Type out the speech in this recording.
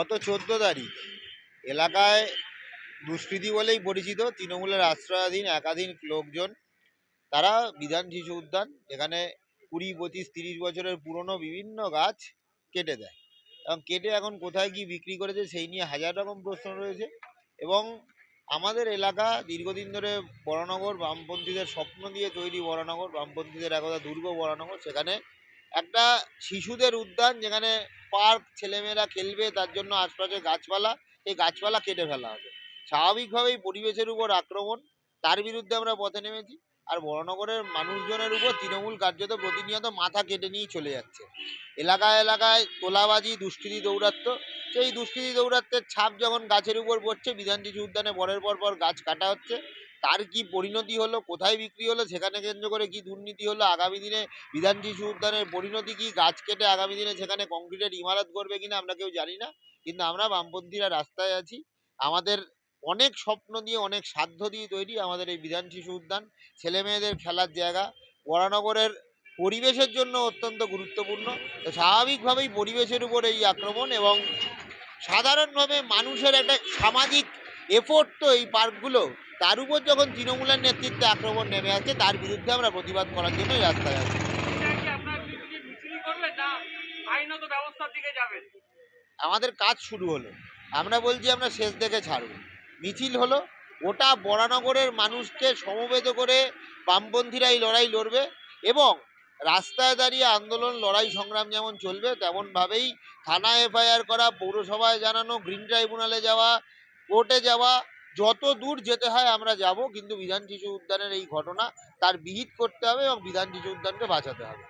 গত 14 তারিখ এলাকায় দুষ্কৃতী বলেই পরিচিত তৃণমূলের আশ্রয়াধীন একাধিক লোকজন তারা বিধান শিশু উদ্যান এখানে 20, 25, 30 বছরের পুরনো বিভিন্ন গাছ কেটে দেয় এবং কেটে এখন কোথায় কি বিক্রি করেছে সেই নিয়ে হাজার রকম প্রশ্ন রয়েছে। এবং আমাদের এলাকা দীর্ঘদিন ধরে বরানগর বামপন্থীদের স্বপ্ন দিয়ে তৈরি, বরানগর বামপন্থীদের একদা দুর্গ বরানগর, সেখানে একটা শিশুদের উদ্যান যেখানে পার্ক, ছেলেমেয়েরা খেলবে, তার জন্য আশপাশে গাছপালা, এই গাছপালা কেটে ফেলা হবে। স্বাভাবিকভাবেই পরিবেশের উপর আক্রমণ, তার বিরুদ্ধে আমরা পথে নেমেছি। আর বরানগরের মানুষজনের উপর তৃণমূল কার্যত প্রতিনিয়ত মাথা কেটে নিয়ে চলে যাচ্ছে। এলাকায় এলাকায় তোলাবাজি, দুষ্কৃতী দৌরাত্ম্য, সেই দুষ্কৃতী দৌরাত্ম্যের ছাপ যখন গাছের উপর পড়ছে, বিধান শিশু উদ্যানে পরের পর গাছ কাটা হচ্ছে। তার কি পরিণতি হলো, কোথায় বিক্রি হলো, সেখানে কেন্দ্র করে কি দুর্নীতি হলো, আগামী দিনে বিধান শিশু উদ্যানের পরিণতি কি, গাছ কেটে আগামী দিনে সেখানে কংক্রিটের ইমারত করবে কিনা আমরা কেউ জানি না। কিন্তু আমরা বামপন্থীরা রাস্তায় আছি। আমাদের অনেক স্বপ্ন দিয়ে, অনেক সাধ্য দিয়ে তৈরি আমাদের এই বিধান শিশু উদ্যান, ছেলে মেয়েদের খেলার জায়গা, বরানগরের পরিবেশের জন্য অত্যন্ত গুরুত্বপূর্ণ। তো স্বাভাবিকভাবেই পরিবেশের উপর এই আক্রমণ এবং সাধারণভাবে মানুষের একটা সামাজিক এফোর্ট তো এই পার্কগুলো, তার উপর যখন তৃণমূলের নেতৃত্বে আক্রমণ নেমে আসছে, তার বিরুদ্ধে আমরা প্রতিবাদ করার জন্যই রাস্তায় আছি। আমাদের কাজ শুরু হলো, আমরা বলছি আমরা শেষ দেখে ছাড়ব। মিছিল হলো, গোটা বরানগরের মানুষকে সমবেত করে বামপন্থীরা এই লড়াই লড়বে এবং রাস্তায় দাঁড়িয়ে আন্দোলন, লড়াই, সংগ্রাম যেমন চলবে তেমনভাবেই থানায় এফআইআর করা, পৌরসভায় জানানো, গ্রিন ট্রাইব্যুনালে যাওয়া, কোর্টে যাওয়া, যত দূর যেতে হয় আমরা যাব। কিন্তু বিধান শিশু উদ্যানের এই ঘটনা, তার বিহিত করতে হবে এবং বিধান শিশু উদ্যানকে বাঁচাতে হবে।